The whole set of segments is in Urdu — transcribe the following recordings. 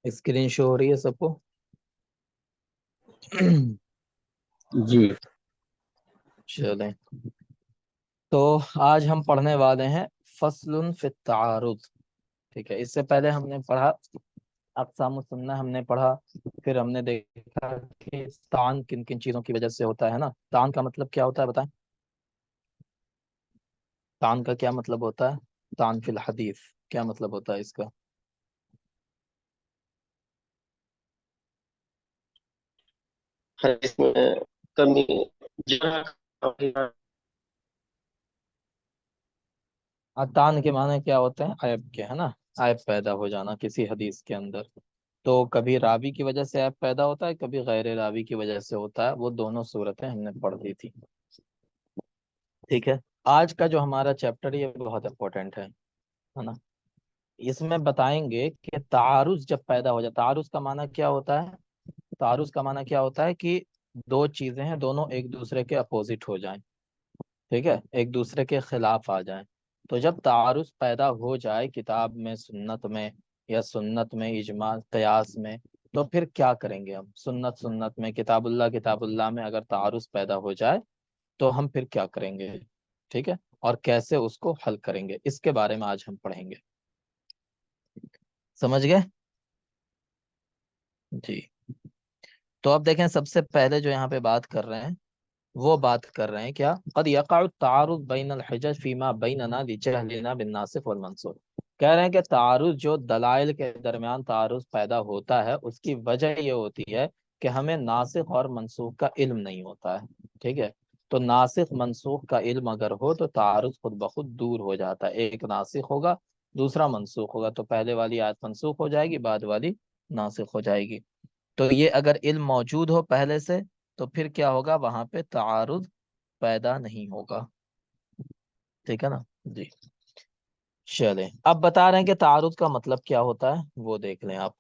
اسکرین شو ہو رہی ہے سب کو؟ جی چلیں، تو آج ہم پڑھنے والے ہیں فصل فی التعارض. ٹھیک ہے، اس سے پہلے ہم نے پڑھا اقسام السنہ، ہم نے پڑھا، پھر ہم نے دیکھا کہ تعان کن کن چیزوں کی وجہ سے ہوتا ہے نا. تعان کا مطلب کیا ہوتا ہے بتائیں؟ تعان کا کیا مطلب ہوتا ہے؟ تعان فی الحدیث کیا مطلب ہوتا ہے اس کا؟ حدیث میں کمی جہاں تعان کے معنی کیا ہوتے ہیں؟ عیب کے، ہے نا. عیب پیدا ہو جانا کسی حدیث کے اندر. تو کبھی راوی کی وجہ سے عیب پیدا ہوتا ہے، کبھی غیر راوی کی وجہ سے ہوتا ہے. وہ دونوں صورتیں ہم نے پڑھ لی تھی. ٹھیک ہے، آج کا جو ہمارا چیپٹر یہ بہت امپورٹنٹ ہے نا. اس میں بتائیں گے کہ تعارض جب پیدا ہو جائے، تعارض کا معنی کیا ہوتا ہے؟ تعارض کا معنی کیا ہوتا ہے کہ دو چیزیں ہیں، دونوں ایک دوسرے کے اپوزٹ ہو جائیں. ٹھیک ہے، ایک دوسرے کے خلاف آ جائیں. تو جب تعارض پیدا ہو جائے کتاب میں، سنت میں، یا سنت میں اجماع قیاس میں، تو پھر کیا کریں گے ہم؟ سنت میں، کتاب اللہ میں اگر تعارض پیدا ہو جائے تو ہم پھر کیا کریں گے؟ ٹھیک ہے، اور کیسے اس کو حل کریں گے، اس کے بارے میں آج ہم پڑھیں گے. سمجھ گئے؟ جی. تو اب دیکھیں، سب سے پہلے جو یہاں پہ بات کر رہے ہیں وہ بات کر رہے ہیں کیا؟ قد یقع التعارض بین الحجج فیما بیننا لجہلنا بالناسخ والمنسوخ. کہہ رہے ہیں کہ تعارض، جو دلائل کے درمیان تعارض پیدا ہوتا ہے، اس کی وجہ یہ ہوتی ہے کہ ہمیں ناسخ اور منسوخ کا علم نہیں ہوتا ہے. ٹھیک ہے، تو ناسخ منسوخ کا علم اگر ہو تو تعارض خود بخود دور ہو جاتا ہے. ایک ناسخ ہوگا، دوسرا منسوخ ہوگا، تو پہلے والی آیت منسوخ ہو جائے گی، بعد والی ناسخ ہو جائے گی. تو یہ اگر علم موجود ہو پہلے سے تو پھر کیا ہوگا؟ وہاں پہ تعارض پیدا نہیں ہوگا. ٹھیک ہے نا جی. چلیں، اب بتا رہے ہیں کہ تعارض کا مطلب کیا ہوتا ہے، وہ دیکھ لیں آپ.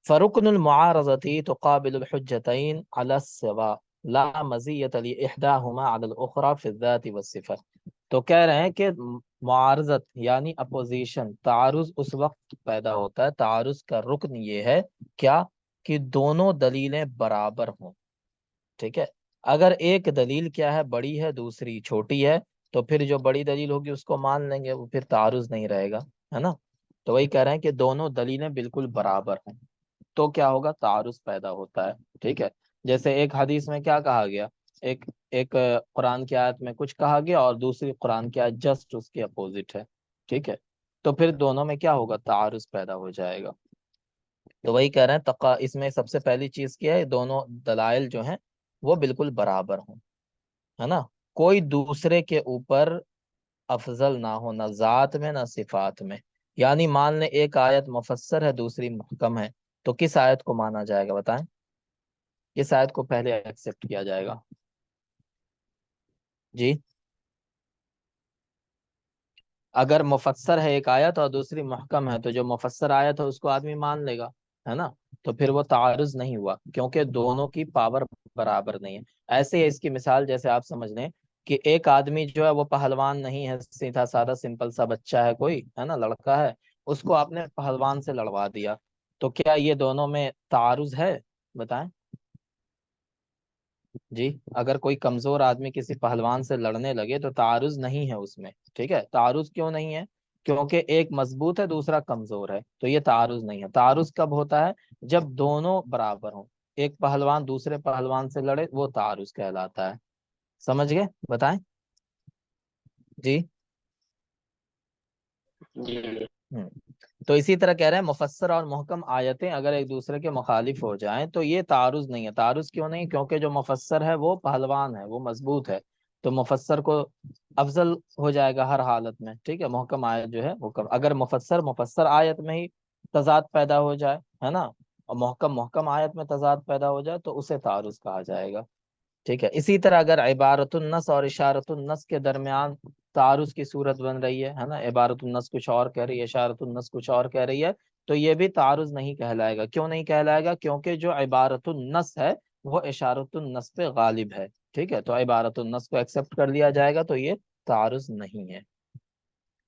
فرکن المعارضتی تقابل الحجتین علی السواء لا مزیت لإحداہما علی الأخرى فی الذات والصفة. تو کہہ رہے ہیں کہ معارضت یعنی اپوزیشن، تعارض اس وقت پیدا ہوتا ہے، تعارض کا رکن یہ ہے کیا؟ کہ دونوں دلیلیں برابر ہوں. ٹھیک ہے، اگر ایک دلیل کیا ہے؟ بڑی ہے، دوسری چھوٹی ہے، تو پھر جو بڑی دلیل ہوگی اس کو مان لیں گے، وہ پھر تعارض نہیں رہے گا، ہے نا. تو وہی کہہ رہے ہیں کہ دونوں دلیلیں بالکل برابر ہیں تو کیا ہوگا؟ تعارض پیدا ہوتا ہے. ٹھیک ہے، جیسے ایک حدیث میں کیا کہا گیا، ایک ایک قرآن کی آیت میں کچھ کہا گیا اور دوسری قرآن کی آیت جسٹ اس کے اپوزٹ ہے. ٹھیک ہے، تو پھر دونوں میں کیا ہوگا؟ تعارض پیدا ہو جائے گا. تو وہی کہہ رہے ہیں اس میں سب سے پہلی چیز کیا ہے؟ دونوں دلائل جو ہیں وہ بالکل برابر ہوں، ہے نا. کوئی دوسرے کے اوپر افضل نہ ہو، نہ ذات میں نہ صفات میں. یعنی مان لیں ایک آیت مفسر ہے، دوسری محکم ہے، تو کس آیت کو مانا جائے گا بتائیں؟ کس آیت کو پہلے ایکسپٹ کیا جائے گا؟ جی، اگر مفسر ہے ایک آیت اور دوسری محکم ہے تو جو مفسر آیت ہے اس کو آدمی مان لے گا، ہے نا. تو پھر وہ تعارض نہیں ہوا کیونکہ دونوں کی پاور برابر نہیں ہے. ایسے ہی اس کی مثال جیسے آپ سمجھ لیں کہ ایک آدمی جو ہے وہ پہلوان نہیں ہے، سیدھا سادہ سمپل سا بچہ ہے، کوئی ہے نا، لڑکا ہے، اس کو آپ نے پہلوان سے لڑوا دیا. تو کیا یہ دونوں میں تعارض ہے؟ بتائیں جی. اگر کوئی کمزور آدمی کسی پہلوان سے لڑنے لگے تو تعارض نہیں ہے اس میں. ٹھیک ہے، تعارض کیوں نہیں ہے؟ کیونکہ ایک مضبوط ہے، دوسرا کمزور ہے، تو یہ تعارض نہیں ہے. تعارض کب ہوتا ہے؟ جب دونوں برابر ہوں. ایک پہلوان دوسرے پہلوان سے لڑے، وہ تعارض کہلاتا ہے. سمجھ گئے؟ بتائیں جی. جی ہوں. تو اسی طرح کہہ رہے ہیں مفسر اور محکم آیتیں اگر ایک دوسرے کے مخالف ہو جائیں تو یہ تعارض نہیں ہے. تعارض کیوں نہیں؟ کیونکہ جو مفسر ہے وہ پہلوان ہے، وہ مضبوط ہے، تو مفسر کو افضل ہو جائے گا ہر حالت میں. ٹھیک ہے، محکم آیت جو ہے وہ اگر مفسر آیت میں ہی تضاد پیدا ہو جائے، ہے نا، اور محکم آیت میں تضاد پیدا ہو جائے تو اسے تعارض کہا جائے گا. ٹھیک ہے، اسی طرح اگر عبارت النص اور اشارت النص کے درمیان تعارض کی صورت بن رہی ہے نا، عبارت النص کچھ اور کہہ رہی ہے، اشارت النص کچھ اور کہہ رہی ہے، تو یہ بھی تعارض نہیں کہلائے گا. کیوں نہیں کہلائے گا؟ کیونکہ جو عبارت النص ہے وہ اشارت النص پہ غالب ہے. ٹھیک ہے، تو عبارت النص کو ایکسپٹ کر لیا جائے گا، تو یہ تعارض نہیں ہے.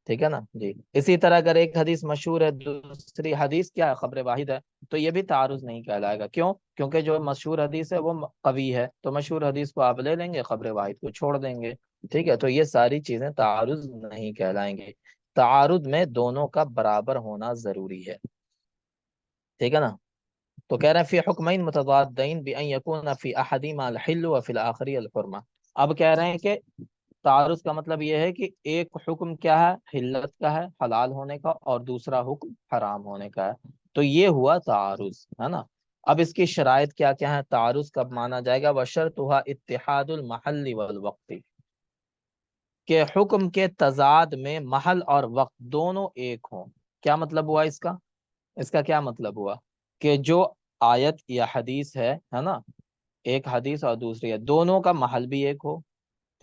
ٹھیک ہے نا جی. اسی طرح اگر ایک حدیث مشہور ہے دوسری حدیث کیا ہے خبر واحد ہے تو یہ بھی تعارض نہیں کہلائے گا. کیوں؟ کیونکہ جو مشہور حدیث ہے وہ قوی ہے تو مشہور حدیث کو آپ لے لیں گے خبر واحد کو چھوڑ دیں گے. ٹھیک ہے تو یہ ساری چیزیں تعارض نہیں کہلائیں گے. تعارض میں دونوں کا برابر ہونا ضروری ہے. ٹھیک ہے نا. تو کہہ رہے ہیں فی حکمین متضادین بان یکون فی احدہما الحل وفی الاخر الحرمہ. اب کہہ رہے ہیں کہ تعارض کا مطلب یہ ہے کہ ایک حکم کیا ہے حلت کا ہے حلال ہونے کا اور دوسرا حکم حرام ہونے کا ہے. تو یہ ہوا تعارض ہے نا. اب اس کی شرائط کیا کیا ہے تعارض کب مانا جائے گا؟ وشرطها اتحاد المحل والوقت کہ حکم کے تضاد میں محل اور وقت دونوں ایک ہوں. کیا مطلب ہوا اس کا؟ اس کا کیا مطلب ہوا کہ جو آیت یا حدیث ہے نا ایک حدیث اور دوسری ہے دونوں کا محل بھی ایک ہو.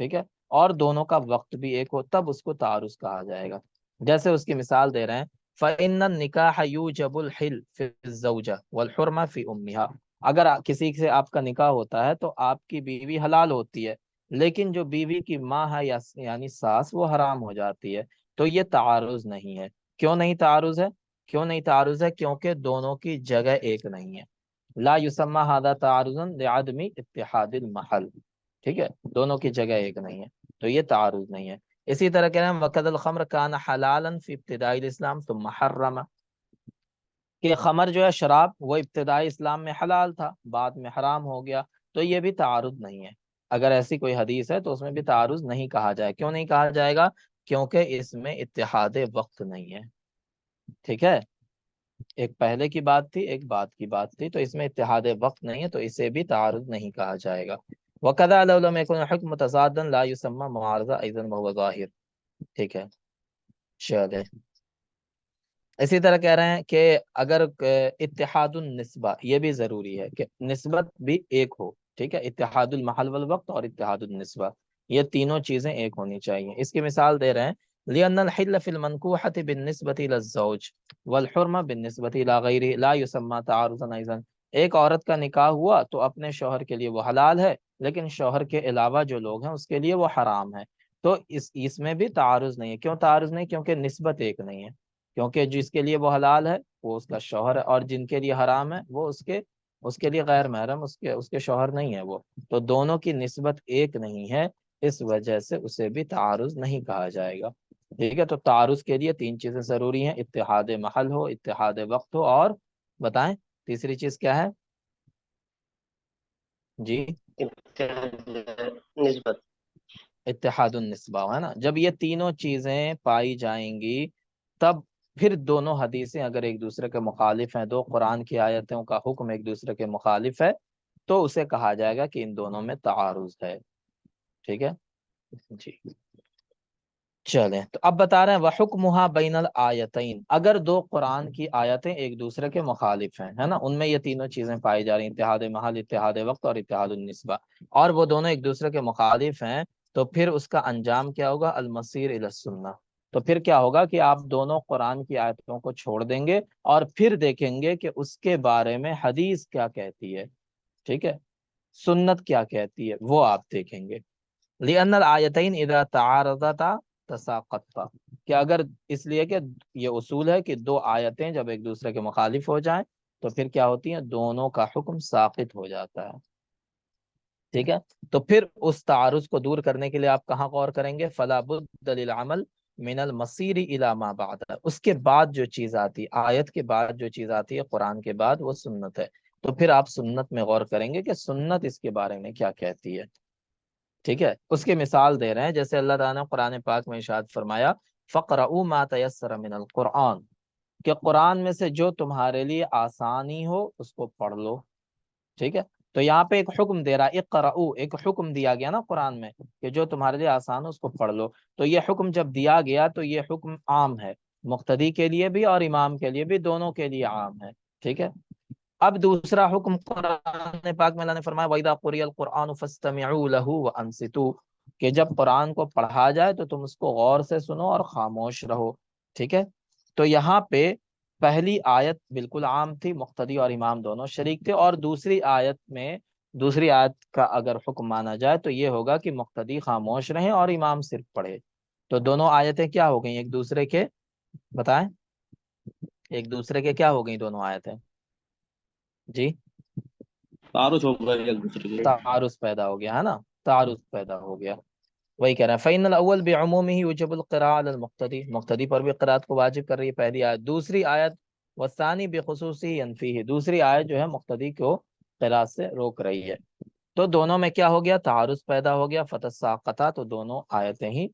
ٹھیک ہے اور دونوں کا وقت بھی ایک ہو تب اس کو تعارض کہا جائے گا. جیسے اس کی مثال دے رہے ہیں فَإِنَّ النِّكَاحَ يُوجَبُ الْحِلْ فِي الزَّوْجَةِ وَالْحُرْمَةِ فِي أُمِّهَا. اگر کسی سے آپ کا نکاح ہوتا ہے تو آپ کی بیوی حلال ہوتی ہے لیکن جو بیوی کی ماں ہے یعنی ساس وہ حرام ہو جاتی ہے. تو یہ تعارض نہیں ہے. کیوں نہیں تعارض ہے؟ کیوں نہیں تعارض ہے؟ کیونکہ دونوں کی جگہ ایک نہیں ہے. لا یسمى هذا تعارضا لعدم اتحاد المحل. ٹھیک ہے دونوں کی جگہ ایک نہیں ہے تو یہ تعارض نہیں ہے. اسی طرح کہہ رہے ہیں وقد الخمر کان حلالا فی ابتداء الاسلام ثم حرم کہ خمر جو ہے شراب وہ ابتدائی اسلام میں حلال تھا بعد میں حرام ہو گیا. تو یہ بھی تعارض نہیں ہے. اگر ایسی کوئی حدیث ہے تو اس میں بھی تعارض نہیں کہا جائے. کیوں نہیں کہا جائے گا؟ کیونکہ اس میں اتحاد وقت نہیں ہے. ٹھیک ہے ایک پہلے کی بات تھی ایک بعد کی بات تھی تو اس میں اتحاد وقت نہیں ہے تو اسے بھی تعارض نہیں کہا جائے گا. وَقَذَا لَوْ لَمْ يَكُنْ الْحُكْمُ مُتَضَادًا لَا يُسَمَّى مُعَارَضَةً أَيْضًا وَهُوَ ظَاهِرٌ. ٹھیک ہے چلے. اسی طرح کہہ رہے ہیں کہ اگر اتحاد النسبہ یہ بھی ضروری ہے کہ نسبت بھی ایک ہو. ٹھیک ہے اتحاد المحل والوقت اور اتحاد النسبہ یہ تینوں چیزیں ایک ہونی چاہیے. اس کی مثال دے رہے ہیں لِأَنَّ الْحِلَّ فِي الْمَنْكُوحَةِ بِالنِّسْبَةِ إِلَى الزَّوْجِ وَالْحُرْمَةَ بِالنِّسْبَةِ إِلَى غَيْرِهِ لَا يُسَمَّى تَعَارُضًا أَيْضًا. ایک عورت کا نکاح ہوا تو اپنے شوہر کے لیے وہ حلال ہے لیکن شوہر کے علاوہ جو لوگ ہیں اس کے لیے وہ حرام ہے. تو اس میں بھی تعارض نہیں ہے. کیوں تعارض نہیں؟ کیونکہ نسبت ایک نہیں ہے. کیونکہ جس کے لیے وہ حلال ہے وہ اس کا شوہر ہے اور جن کے لیے حرام ہے وہ اس کے لیے غیر محرم اس کے شوہر نہیں ہے وہ. تو دونوں کی نسبت ایک نہیں ہے اس وجہ سے اسے بھی تعارض نہیں کہا جائے گا. ٹھیک ہے تو تعارض کے لیے تین چیزیں ضروری ہیں اتحاد محل ہو اتحاد وقت ہو اور بتائیں تیسری چیز کیا ہے جی؟ نسبت. اتحاد النسبہ ہے نا. جب یہ تینوں چیزیں پائی جائیں گی تب پھر دونوں حدیثیں اگر ایک دوسرے کے مخالف ہیں دو قرآن کی آیتوں کا حکم ایک دوسرے کے مخالف ہے تو اسے کہا جائے گا کہ ان دونوں میں تعارض ہے. ٹھیک ہے جی چلیں. تو اب بتا رہے ہیں وحکمھا بین الآیتین اگر دو قرآن کی آیتیں ایک دوسرے کے مخالف ہیں ہے نا ان میں یہ تینوں چیزیں پائی جا رہی ہیں اتحاد محل اتحاد وقت اور اتحاد النسبہ اور وہ دونوں ایک دوسرے کے مخالف ہیں تو پھر اس کا انجام کیا ہوگا؟ المصیر الی السنہ. تو پھر کیا ہوگا کہ آپ دونوں قرآن کی آیتوں کو چھوڑ دیں گے اور پھر دیکھیں گے کہ اس کے بارے میں حدیث کیا کہتی ہے. ٹھیک ہے سنت کیا کہتی ہے وہ آپ دیکھیں گے. لأن الآیتین اذا تعارضتا تساقطتا کہ اگر اس لیے کہ یہ اصول ہے کہ دو آیتیں جب ایک دوسرے کے مخالف ہو جائیں تو پھر کیا ہوتی ہیں دونوں کا حکم ساقط ہو جاتا ہے. ٹھیک ہے تو پھر اس تعارض کو دور کرنے کے لیے آپ کہاں غور کریں گے؟ فلا بد للعمل من المصیر الی ما بعد. اس کے بعد جو چیز آتی آیت کے بعد جو چیز آتی ہے قرآن کے بعد وہ سنت ہے. تو پھر آپ سنت میں غور کریں گے کہ سنت اس کے بارے میں کیا کہتی ہے. ٹھیک ہے اس کی مثال دے رہے ہیں جیسے اللہ تعالیٰ نے قرآن پاک میں ارشاد فرمایا فَقْرَؤُوا مَا تَيَسَّرَ مِنَ الْقُرْآنِ کہ قرآن میں سے جو تمہارے لیے آسانی ہو اس کو پڑھ لو. ٹھیک ہے تو یہاں پہ ایک حکم دے رہا ہے اقرؤ ایک حکم دیا گیا نا قرآن میں کہ جو تمہارے لیے آسان ہو اس کو پڑھ لو. تو یہ حکم جب دیا گیا تو یہ حکم عام ہے مقتدی کے لیے بھی اور امام کے لیے بھی دونوں کے لیے عام ہے. ٹھیک ہے اب دوسرا حکم قرآن پاک میں اللہ نے فرمایا وَإِذَا قُرِئَ الْقُرْآنُ فَاسْتَمِعُوا لَهُ وَأَنصِتُوا کہ جب قرآن کو پڑھا جائے تو تم اس کو غور سے سنو اور خاموش رہو. ٹھیک ہے تو یہاں پہ پہلی آیت بالکل عام تھی مقتدی اور امام دونوں شریک تھے اور دوسری آیت کا اگر حکم مانا جائے تو یہ ہوگا کہ مقتدی خاموش رہیں اور امام صرف پڑھے. تو دونوں آیتیں کیا ہو گئی ایک دوسرے کے، بتائیں، ایک دوسرے کے کیا ہو گئی دونوں آیتیں؟ جی، تعارض ہو گئے ایک دوسرے کے. تعارض پیدا ہو گیا ہے نا، تعارض پیدا ہو گیا. وہی کہہ رہے ہیں فَإِنَّ الْأَوَّلَ بِعُمُومِهِ يُوجِبُ الْقِرَاءَ عَلَى الْمُقْتَدِي، مقتدی پر بھی قرات کو واجب کر رہی ہے پہلی آیت. دوسری آیت والثانی بخصوصی ينفيه، دوسری آیت جو ہے مقتدی کو قرات سے روک رہی ہے. تو دونوں میں کیا ہو گیا، تعارض پیدا ہو گیا. فتساقطا، تو دونوں آیتیں ہی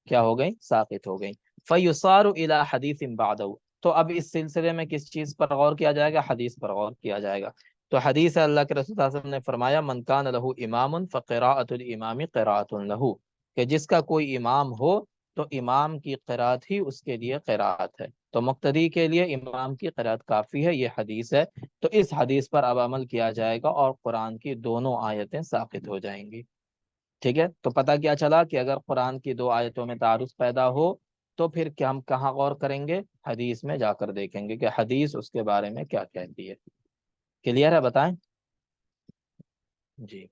کیا ہو گئیں، ساقط ہو گئیں. فیصار الی حدیث بعدہ، تو اب اس سلسلے میں کس چیز پر غور کیا جائے گا، حدیث پر غور کیا جائے گا. تو حدیث ہے، اللہ کے رسول صلی اللہ علیہ وسلم نے فرمایا من کان لہ امام فقراءۃ الامام قراءۃ لہ، کہ جس کا کوئی امام ہو تو امام کی قرات ہی اس کے لیے قرات ہے. تو مقتدی کے لیے امام کی قرات کافی ہے، یہ حدیث ہے. تو اس حدیث پر اب عمل کیا جائے گا اور قرآن کی دونوں آیتیں ساقط ہو جائیں گی. ٹھیک ہے، تو پتہ کیا چلا کہ اگر قرآن کی دو آیتوں میں تعارض پیدا ہو تو پھر کیا ہم کہاں غور کریں گے، حدیث میں جا کر دیکھیں گے کہ حدیث اس کے بارے میں کیا کہتی ہے. کلیئر ہے، بتائیں. جی،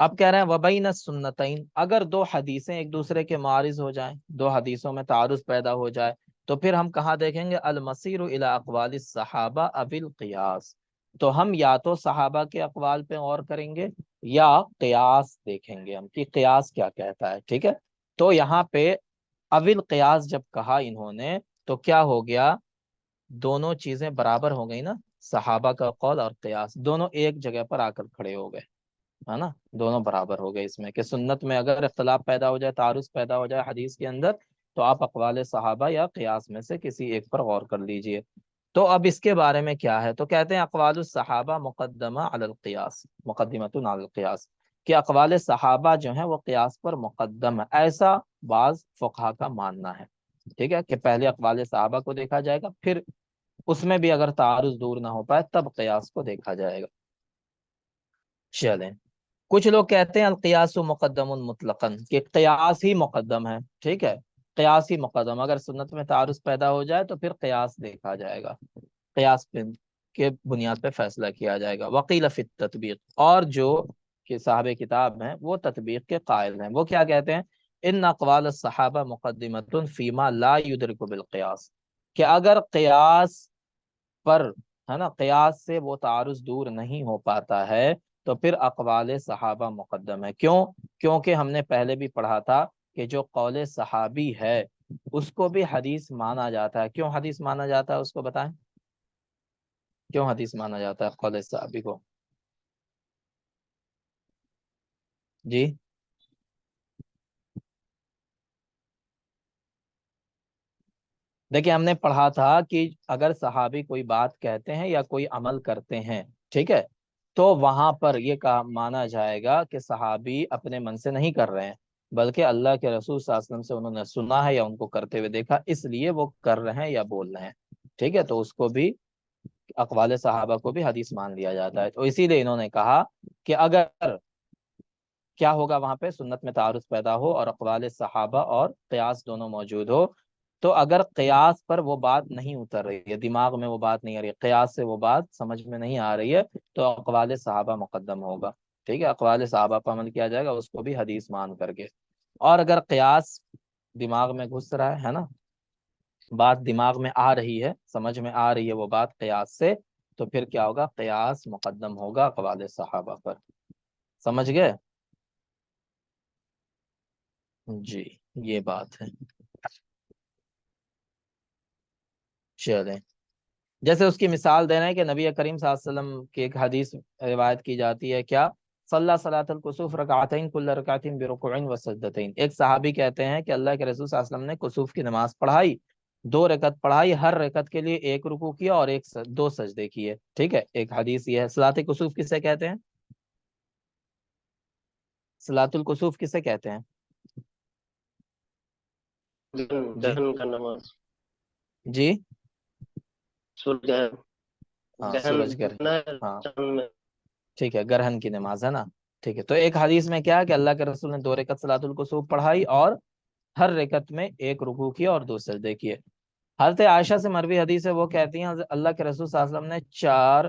اب کہہ رہے ہیں وبین السنتین، اگر دو حدیثیں ایک دوسرے کے معارض ہو جائیں، دو حدیثوں میں تعارض پیدا ہو جائے، تو پھر ہم کہاں دیکھیں گے، المسیر الی اقوال الصحابہ او القیاس، تو ہم یا تو صحابہ کے اقوال پہ غور کریں گے یا قیاس دیکھیں گے ہم کہ قیاس کیا کہتا ہے. ٹھیک ہے، تو یہاں پہ اول قیاس جب کہا انہوں نے تو کیا ہو گیا، دونوں چیزیں برابر ہو گئی نا، صحابہ کا قول اور قیاس دونوں ایک جگہ پر آ کر کھڑے ہو گئے، ہے نا، دونوں برابر ہو گئے. اس میں کہ سنت میں اگر اختلاف پیدا ہو جائے، تعارض پیدا ہو جائے حدیث کے اندر، تو آپ اقوال صحابہ یا قیاس میں سے کسی ایک پر غور کر لیجئے. تو اب اس کے بارے میں کیا ہے، تو کہتے ہیں اقوال الصحابہ مقدمہ علی القیاس، مقدمۃ علی القیاس، کہ اقوال صحابہ جو ہیں وہ قیاس پر مقدم ہے، ایسا بعض فقہا کا ماننا ہے. ٹھیک ہے، کہ پہلے اقوال صحابہ کو دیکھا جائے گا، پھر اس میں بھی اگر تعارض دور نہ ہو پائے تب قیاس کو دیکھا جائے گا. چلیں، کچھ لوگ کہتے ہیں القیاس مقدم مطلقاً، کہ قیاس ہی مقدم ہے. ٹھیک ہے، قیاس ہی مقدم، اگر سنت میں تعارض پیدا ہو جائے تو پھر قیاس دیکھا جائے گا، قیاس کے بنیاد پہ فیصلہ کیا جائے گا. وقیل فی التطبیق، اور جو کہ صاحب کتاب ہیں وہ تطبیق کے قائل ہیں، وہ کیا کہتے ہیں، ان اقوال الصحابہ مقدمۃ فیما لا یدرک بالقیاس، کہ اگر قیاس پر، ہے نا، قیاس سے وہ تعارض دور نہیں ہو پاتا ہے تو پھر اقوال صحابہ مقدم ہے. کیوں؟ کیونکہ ہم نے پہلے بھی پڑھا تھا کہ جو قول صحابی ہے اس کو بھی حدیث مانا جاتا ہے. کیوں حدیث مانا جاتا ہے، اس کو بتائیں، کیوں حدیث مانا جاتا ہے قول صحابی کو؟ جی، دیکھیں ہم نے پڑھا تھا کہ اگر صحابی کوئی بات کہتے ہیں یا کوئی عمل کرتے ہیں، ٹھیک ہے، تو وہاں پر یہ کہا مانا جائے گا کہ صحابی اپنے من سے نہیں کر رہے ہیں، بلکہ اللہ کے رسول صلی اللہ علیہ وسلم سے انہوں نے سنا ہے یا ان کو کرتے ہوئے دیکھا، اس لیے وہ کر رہے ہیں یا بول رہے ہیں. ٹھیک ہے، تو اس کو بھی، اقوال صحابہ کو بھی حدیث مان لیا جاتا ہے. تو اسی لیے انہوں نے کہا کہ اگر کیا ہوگا وہاں پہ سنت میں تعارض پیدا ہو اور اقوال صحابہ اور قیاس دونوں موجود ہو، تو اگر قیاس پر وہ بات نہیں اتر رہی ہے، دماغ میں وہ بات نہیں آ رہی ہے، قیاس سے وہ بات سمجھ میں نہیں آ رہی ہے، تو اقوال صحابہ مقدم ہوگا. ٹھیک ہے، اقوال صحابہ پر عمل کیا جائے گا، اس کو بھی حدیث مان کر کے. اور اگر قیاس دماغ میں گھس رہا ہے نا، بات دماغ میں آ رہی ہے، سمجھ میں آ رہی ہے وہ بات قیاس سے، تو پھر کیا ہوگا، قیاس مقدم ہوگا اقوال صحابہ پر. سمجھ گئے؟ جی، یہ بات ہے. چلیں، جیسے اس کی مثال دے رہے ہیں کہ نبی کریم صلی اللہ علیہ وسلم کی ایک حدیث روایت کی جاتی ہے، کیا، صلی صلاۃ الکسوف رکعتین کل رکعتین برکوع وسجدتین. ایک صحابی کہتے ہیں کہ اللہ کے رسول صلی اللہ علیہ وسلم نے کسوف کی نماز پڑھائی، 2 رکعت پڑھائی، ہر رکعت کے لیے 1 رکوع کیا اور 2 سجدے کیے. ٹھیک ہے، ایک حدیث یہ ہے. صلاۃ کسوف کسے کہتے ہیں، صلاۃ الکسوف کسے کہتے ہیں؟ جی، دہن کا نماز. جی، سورج ہاں، گہن سورج گر، ڈھلنا ہے ہاں، چاند میں. ٹھیک ہے، گرہن کی نماز ہے نا. ٹھیک ہے، تو ایک حدیث میں کیا ہے کہ اللہ کے رسول نے 2 رکعت صلاۃ الکسوف پڑھائی اور ہر رکعت میں 1 رکوع کیا اور 2 سجدے کیے. حضرت عائشہ سے مروی حدیث ہے، وہ کہتی ہیں اللہ کے رسول صلی اللہ علیہ وسلم نے 4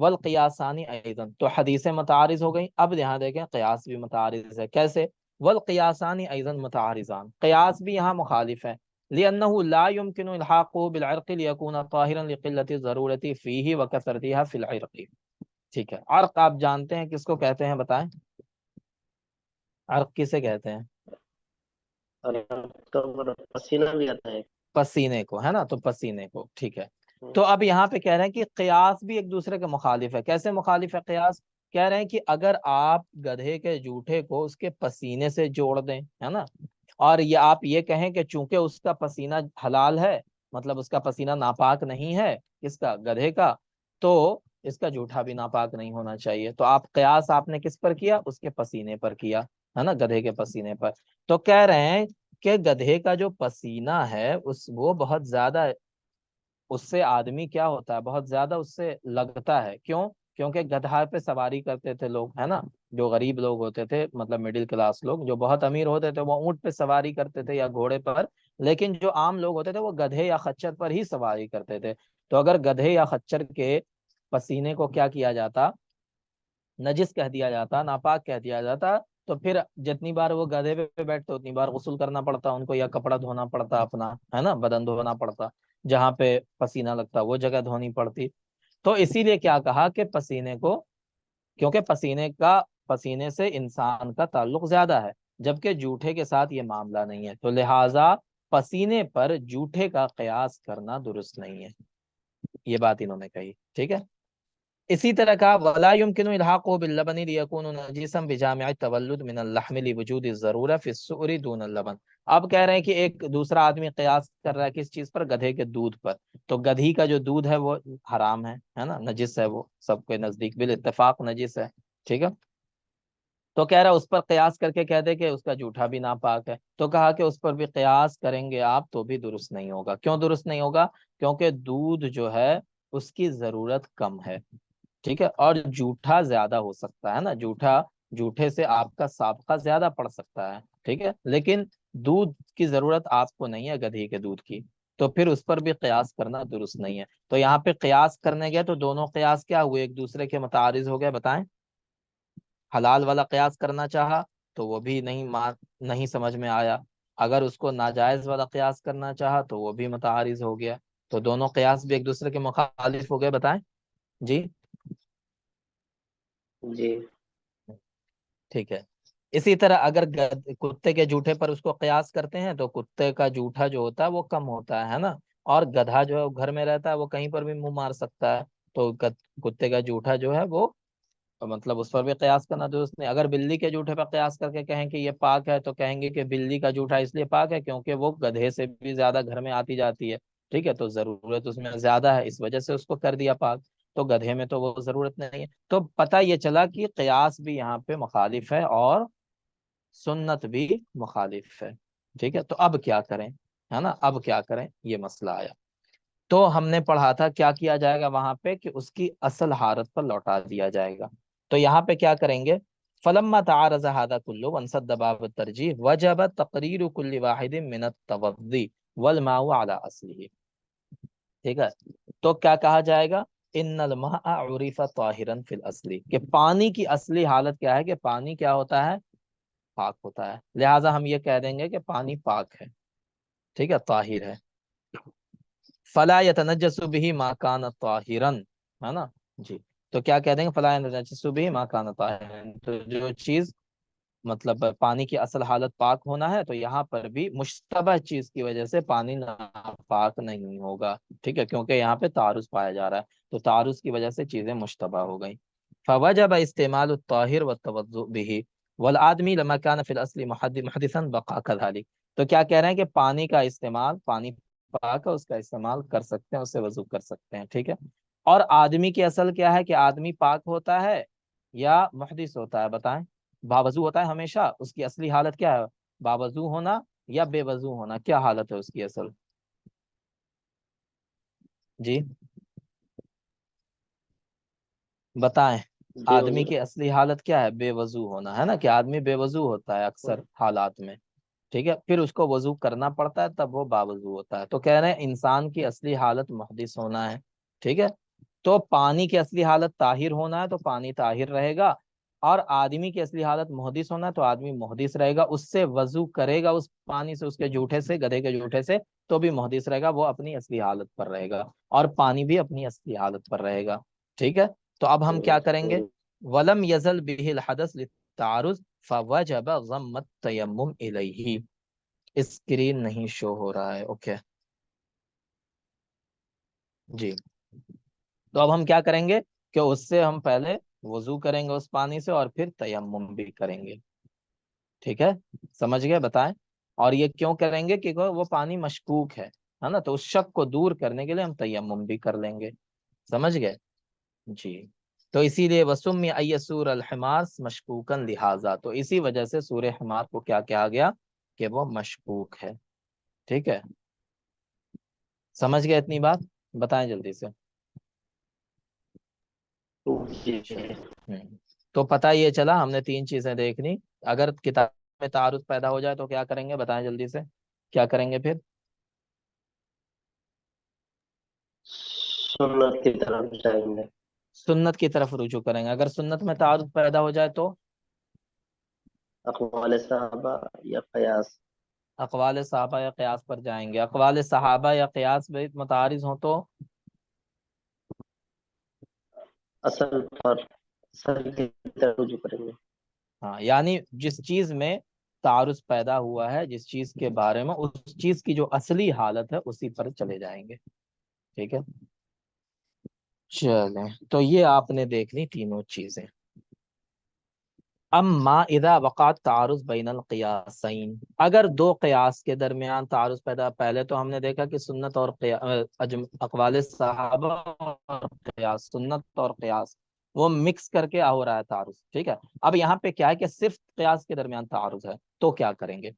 والقیاسانی ایضاً، تو حدیثیں متعارض ہو گئیں. اب یہاں دیکھیں قیاس بھی متعارض ہے. کیسے؟ والقیاسانی ایضاً متعارضان، قیاس بھی یہاں مخالف ہے. لأنه لا يمكن الحاقه بالعرق ليكون طاهرا لقلة الضرورة فيه وكثرتها في العرق. ٹھیک ہے. عرق آپ جانتے ہیں کس کو کہتے ہیں؟ بتائیں، عرق کسے کہتے ہیں؟ اور تو پسینہ بھی آتا ہے. پسینے کو، ہے نا، تو پسینے کو. ٹھیک ہے. تو اب یہاں پہ کہہ رہے ہیں کہ قیاس بھی ایک دوسرے کے مخالف ہے. کیسے مخالف ہے قیاس؟ کہہ رہے ہیں کہ اگر آپ گدھے کے جوٹے کو اس کے پسینے سے جوڑ دیں، ہے نا، اور یہ آپ یہ کہیں کہ چونکہ اس کا پسینہ حلال ہے، مطلب اس کا پسینہ ناپاک نہیں ہے، کس کا؟ گدھے کا، تو اس کا جوٹا بھی ناپاک نہیں ہونا چاہیے. تو آپ قیاس آپ نے کس پر کیا؟ اس کے پسینے پر کیا، ہے نا، گدھے کے پسینے پر. تو کہہ رہے ہیں کہ گدھے کا جو پسینہ ہے وہ بہت زیادہ، اس سے آدمی کیا ہوتا ہے، بہت زیادہ اس سے لگتا ہے. کیوں؟ کیونکہ گدھا پہ سواری کرتے تھے لوگ، ہے نا، جو غریب لوگ ہوتے تھے، مطلب مڈل کلاس لوگ. جو بہت امیر ہوتے تھے وہ اونٹ پہ سواری کرتے تھے یا گھوڑے پر، لیکن جو عام لوگ ہوتے تھے وہ گدھے یا خچر پر ہی سواری کرتے تھے. تو اگر گدھے یا خچر کے پسینے کو کیا کیا جاتا؟ نجس کہہ دیا جاتا، ناپاک کہہ دیا جاتا، تو پھر جتنی بار وہ گدھے پہ بیٹھتے اتنی بار غسل کرنا پڑتا ان کو، یا کپڑا دھونا پڑتا اپنا، ہے نا، بدن دھونا پڑتا، جہاں پہ پسینہ لگتا وہ جگہ دھونی پڑتی. تو اسی لیے کیا کہا کہ پسینے کو، کیونکہ پسینے سے انسان کا تعلق زیادہ ہے، جبکہ جوٹے کے ساتھ یہ معاملہ نہیں ہے، تو لہٰذا پسینے پر جوٹے کا قیاس کرنا درست نہیں ہے. یہ بات انہوں نے کہی. ٹھیک ہے. اسی طرح کا ولا يمكن الحاقه باللبن ليكون نجسا بجامع التولد من اللحم لوجود الضروره في السؤر دون اللبن. اب کہہ رہے ہیں کہ ایک دوسرا آدمی قیاس کر رہا ہے کس چیز پر؟ گدھے کے دودھ پر. تو گدھی کا جو دودھ ہے وہ حرام ہے نا، نجس ہے، وہ سب کے نزدیک بالاتفاق نجس ہے. ٹھیک ہے. تو کہہ رہا ہے اس پر قیاس کر کے کہہ دے کہ اس کا جوٹا بھی ناپاک ہے. تو کہا کہ اس پر بھی قیاس کریں گے آپ تو بھی درست نہیں ہوگا. کیوں درست نہیں ہوگا؟ کیونکہ دودھ جو ہے اس کی ضرورت کم ہے. ٹھیک ہے. اور جھوٹا زیادہ ہو سکتا ہے نا، جھوٹے سے آپ کا سابقہ زیادہ پڑ سکتا ہے. ٹھیک ہے. لیکن دودھ کی ضرورت آپ کو نہیں ہے گدھی کے دودھ کی، تو پھر اس پر بھی قیاس کرنا درست نہیں ہے. تو یہاں پہ قیاس کرنے گئے تو دونوں قیاس کیا ہوئے؟ ایک دوسرے کے متعارض ہو گئے. بتائیں، حلال والا قیاس کرنا چاہا تو وہ بھی نہیں سمجھ میں آیا. اگر اس کو ناجائز والا قیاس کرنا چاہا تو وہ بھی متعارض ہو گیا. تو دونوں قیاس بھی ایک دوسرے کے مخالف ہو گئے. بتائیں جی. جی. ٹھیک ہے. اسی طرح اگر کتے کے جوٹے پر اس کو قیاس کرتے ہیں تو کتے کا جوٹا جو ہوتا ہے وہ کم ہوتا ہے نا، اور گدھا جو ہے وہ گھر میں رہتا ہے، وہ کہیں پر بھی منہ مار سکتا ہے. تو کتے کا جوٹا جو ہے وہ، مطلب اس پر بھی قیاس کرنا درست نہیں. اگر بلی کے جوٹے پر قیاس کر کے کہیں کہ یہ پاک ہے تو کہیں گے کہ بلی کا جوٹا اس لیے پاک ہے کیونکہ وہ گدھے سے بھی زیادہ گھر میں آتی جاتی ہے. ٹھیک ہے. تو ضرورت اس میں زیادہ ہے، اس وجہ سے اس کو کر دیا پاک. تو گدھے میں تو وہ ضرورت نہیں ہے. تو پتہ یہ چلا کہ قیاس بھی یہاں پہ مخالف ہے اور سنت بھی مخالف ہے. ٹھیک ہے. تو اب کیا کریں، ہے نا، اب کیا کریں، یہ مسئلہ آیا. تو ہم نے پڑھا تھا کیا کیا جائے گا وہاں پہ کہ اس کی اصل حالت پر لوٹا دیا جائے گا. تو یہاں پہ کیا کریں گے؟ فلما تعارض هذا كله وانسد باب الترجيح وجب تقرير كل واحد من التوضي والماء على اصله. ٹھیک ہے. تو کیا کہا جائے گا؟ ان الماء عرف طاہرا فی الاصل، کہ پانی کی اصلی حالت کیا ہے؟ کہ پانی کیا ہوتا ہے؟ پاک ہوتا ہے. لہٰذا ہم یہ کہہ دیں گے کہ پانی پاک ہے. ٹھیک ہے، طاہر ہے. فلا يتنجس به ما كان طاهرا، ہے نا جی. تو کیا کہہ دیں گے؟ فلا يتنجس به ما كان طاهرا. تو جو چیز مطلب پانی کی اصل حالت پاک ہونا ہے، تو یہاں پر بھی مشتبہ چیز کی وجہ سے پانی ناپاک نہیں ہوگا. ٹھیک ہے. کیونکہ یہاں پہ تعارض پایا جا رہا ہے، تو تعارض کی وجہ سے چیزیں مشتبہ ہو گئیں. فوجب استعمال الطاہر والتوضؤ به والآدمی لما كان في الاصل محدثا بقى كذلك. تو کیا کہہ رہے ہیں کہ پانی کا استعمال، پانی پاک ہے، اس کا استعمال کر سکتے ہیں، اس سے وضو کر سکتے ہیں. ٹھیک ہے. اور آدمی کی اصل کیا ہے؟ کہ آدمی پاک ہوتا ہے یا محدث ہوتا ہے؟ بتائیں. باوضو ہوتا ہے ہمیشہ. اس کی اصلی حالت کیا ہے؟ باوضو ہونا یا بے وضو ہونا؟ کیا حالت ہے اس کی اصل؟ جی بتائیں. بے آدمی وضو. کی اصلی حالت کیا ہے؟ بے وضو ہونا، ہے نا، کہ آدمی بے وضو ہوتا ہے اکثر حالات میں. ٹھیک ہے. پھر اس کو وضو کرنا پڑتا ہے تب وہ باوضو ہوتا ہے. تو کہہ رہے ہیں انسان کی اصلی حالت محدث ہونا ہے. ٹھیک ہے. تو پانی کی اصلی حالت طاہر ہونا ہے تو پانی طاہر رہے گا، اور آدمی کی اصلی حالت محدث ہونا ہے تو آدمی محدث رہے گا، اس سے وضو کرے گا اس پانی سے، اس کے جوٹھے سے، گدھے کے جوٹھے سے، تو بھی محدث رہے گا، وہ اپنی اصلی حالت پر رہے گا، اور پانی بھی اپنی اصلی حالت پر رہے گا۔ ٹھیک ہے، تو اب ہم کیا کریں گے؟ ولم یزل به الحدث للتعارض فوجب ضم التیمم الیہ۔ اسکرین نہیں شو ہو رہا ہے، اوکے جی۔ تو اب ہم کیا کریں گے کہ اس سے ہم پہلے وضو کریں گے اس پانی سے، اور پھر تیمم بھی کریں گے۔ ٹھیک ہے، سمجھ گئے؟ بتائیں۔ اور یہ کیوں کریں گے؟ کیونکہ وہ پانی مشکوک ہے نا، تو اس شک کو دور کرنے کے لیے ہم تیمم بھی کر لیں گے۔ سمجھ گئے؟ جی۔ تو اسی لیے وسمی ای سور الحمار مشکوکن لہذا، تو اسی وجہ سے سورہ حمار کو کیا کہا گیا کہ وہ مشکوک ہے۔ ٹھیک ہے، سمجھ گئے اتنی بات؟ بتائیں جلدی سے۔ جی تو پتہ یہ چلا ہم نے تین چیزیں دیکھنی۔ اگر کتاب میں تعارض پیدا ہو جائے تو کیا کریں گے؟ بتائیں جلدی سے، کیا کریں گے پھر؟ سنت کی طرف جائیں گے۔ سنت کی طرف رجوع کریں گے۔ اگر سنت میں تعارض پیدا ہو جائے تو اقوال صحابہ یا قیاس۔ اقوال صحابہ یا قیاس پر جائیں گے۔ اقوال صحابہ یا قیاس میں متعارض ہوں تو اصل پر اصل کی طرف رجوع کریں گے۔ ہاں، یعنی جس چیز میں تعارض پیدا ہوا ہے، جس چیز کے بارے میں، اس چیز کی جو اصلی حالت ہے اسی پر چلے جائیں گے۔ ٹھیک ہے، چلیں، تو یہ آپ نے دیکھ لی تینوں چیزیں۔ اما اذا وقعت تعارض بین القیاسین، اگر دو قیاس کے درمیان تعارض پیدا، پہلے تو ہم نے دیکھا کہ سنت اور اقوال صحابہ اور قیاس، سنت اور قیاس وہ مکس کر کے ہو رہا ہے تعارض۔ ٹھیک ہے، اب یہاں پہ کیا ہے کہ صرف قیاس کے درمیان تعارض ہے، تو کیا کریں گے؟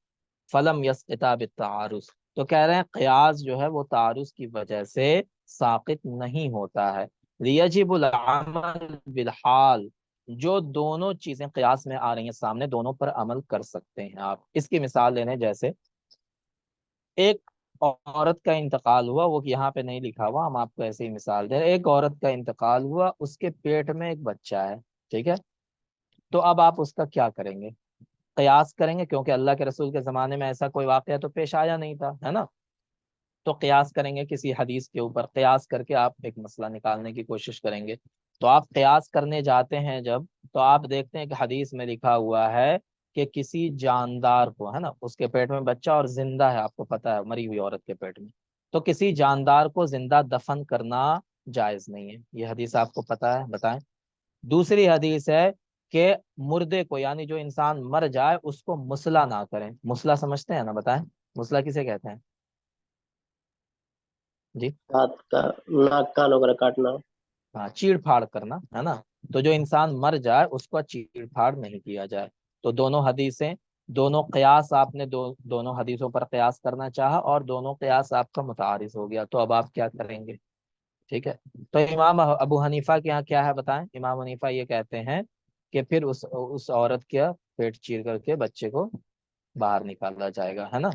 فلم یسقط بالتعارض، تو کہہ رہے ہیں قیاس جو ہے وہ تعارض کی وجہ سے ساقط نہیں ہوتا ہے۔ لیجب العمل بالحال، جو دونوں چیزیں قیاس میں آ رہی ہیں سامنے، دونوں پر عمل کر سکتے ہیں آپ۔ اس کی مثال لینے، جیسے ایک عورت کا انتقال ہوا، وہ یہاں پہ نہیں لکھا ہوا، ہم آپ کو ایسے ہی مثال دیں۔ ایک عورت کا انتقال ہوا، اس کے پیٹ میں ایک بچہ ہے، ٹھیک ہے، تو اب آپ اس کا کیا کریں گے؟ قیاس کریں گے، کیونکہ اللہ کے رسول کے زمانے میں ایسا کوئی واقعہ تو پیش آیا نہیں تھا، ہے نا، تو قیاس کریں گے کسی حدیث کے اوپر، قیاس کر کے آپ ایک مسئلہ نکالنے کی کوشش کریں گے۔ تو آپ قیاس کرنے جاتے ہیں جب، تو آپ دیکھتے ہیں کہ حدیث میں لکھا ہوا ہے کہ کسی جاندار کو، ہے نا، اس کے پیٹ میں بچہ اور زندہ ہے، آپ کو پتا ہے مری ہوئی عورت کے پیٹ میں، تو کسی جاندار کو زندہ دفن کرنا جائز نہیں ہے، یہ حدیث آپ کو پتا ہے؟ بتائیں۔ دوسری حدیث ہے کہ مردے کو، یعنی جو انسان مر جائے، اس کو مسلا نہ کریں۔ مسلا سمجھتے ہیں نا؟ بتائیں، مسلا کسے کہتے ہیں؟ جی، ہاتھ کا ناک کان وغیرہ کاٹنا۔ ہاں، چیڑ پھاڑ کرنا، ہے نا، تو جو انسان مر جائے اس کو چیڑ پھاڑ نہیں کیا جائے۔ تو دونوں حدیثیں، دونوں قیاس آپ نے دونوں حدیثوں پر قیاس کرنا چاہا، اور دونوں قیاس آپ کا متعارض ہو گیا، تو اب آپ کیا کریں گے؟ ٹھیک ہے، تو امام ابو حنیفہ کے یہاں کیا ہے بتائیں؟ امام حنیفہ یہ کہتے ہیں کہ پھر اس عورت کا پیٹ چیر کر کے بچے کو باہر نکالا جائے گا، ہے نا،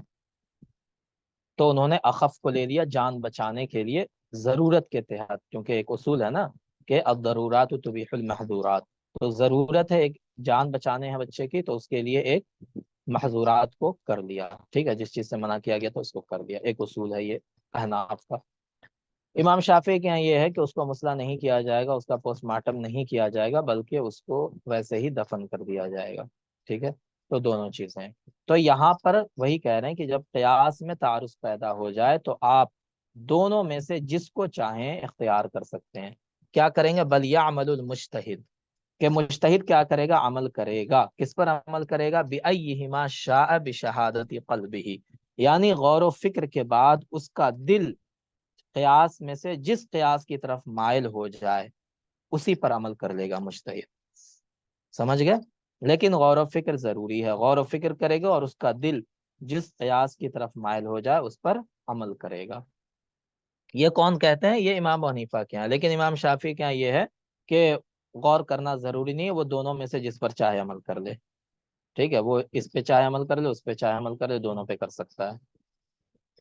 تو انہوں نے اخف کو لے لیا جان بچانے کے لیے، ضرورت کے تحت، کیونکہ ایک اصول ہے نا کہ الضرورات تبیح المحظورات، تو ضرورت ہے ایک جان بچانے ہیں بچے کی، تو اس کے لیے ایک محظورات کو کر لیا۔ ٹھیک ہے، جس چیز سے منع کیا گیا تو اس کو کر دیا، ایک اصول ہے یہ احناف کا۔ امام شافعی کے یہاں یہ ہے کہ اس کو مسئلہ نہیں کیا جائے گا، اس کا پوسٹ مارٹم نہیں کیا جائے گا، بلکہ اس کو ویسے ہی دفن کر دیا جائے گا۔ ٹھیک ہے، تو دونوں چیزیں ہیں۔ تو یہاں پر وہی کہہ رہے ہیں کہ جب قیاس میں تعارض پیدا ہو جائے تو آپ دونوں میں سے جس کو چاہیں اختیار کر سکتے ہیں۔ کیا کریں گے؟ بل یعمل المجتہد، کہ مجتہد کیا کرے گا؟ عمل کرے گا، کس پر عمل کرے گا؟ بِأَيِّهِمَا شَاءَ بِشَهَادَةِ قَلْبِهِ، یعنی غور و فکر کے بعد اس کا دل قیاس میں سے جس قیاس کی طرف مائل ہو جائے اسی پر عمل کر لے گا مجتہد۔ سمجھ گئے؟ لیکن غور و فکر ضروری ہے، غور و فکر کرے گا اور اس کا دل جس قیاس کی طرف مائل ہو جائے اس پر عمل کرے گا۔ یہ کون کہتے ہیں؟ یہ امام حنیفہ کے ہیں، لیکن امام شافعی کے یہاں یہ ہے کہ غور کرنا ضروری نہیں ہے، وہ دونوں میں سے جس پر چاہے عمل کر لے۔ ٹھیک ہے، وہ اس پہ چاہے عمل کر لے، اس پہ چاہے عمل کر لے، دونوں پہ کر سکتا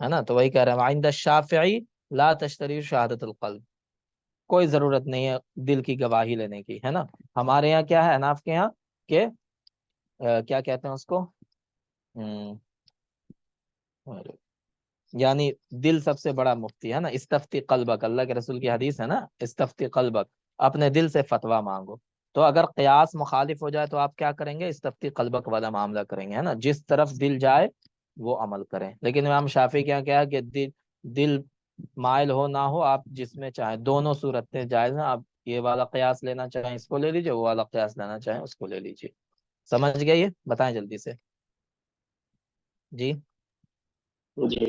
ہے نا، تو وہی کہہ رہے ہیں عند الشافعی لا تشتری شہادت القلب، کوئی ضرورت نہیں ہے دل کی گواہی لینے کی، ہے نا. ہمارے یہاں کیا ہے حناف کے یہاں کہ کیا کہتے ہیں اس کو، ہم، یعنی دل سب سے بڑا مفتی ہے نا. استفتی قلبک، اللہ کے رسول کی حدیث ہے نا، استفتی قلبک، اپنے دل سے فتویٰ مانگو. تو اگر قیاس مخالف ہو جائے تو آپ کیا کریں گے، استفتی قلبک والا معاملہ کریں گے، ہے نا. جس طرف دل جائے وہ عمل کریں. لیکن امام شافعی کے یہاں کیا ہے کہ دل مائل ہو نہ ہو، آپ جس میں چاہیں، دونوں صورتیں جائز ہیں. آپ یہ والا قیاس لینا چاہیں اس کو لے لیجئے، وہ والا قیاس لینا چاہیں اس کو لے لیجئے. سمجھ گئے؟ یہ بتائیں جلدی سے جی. جی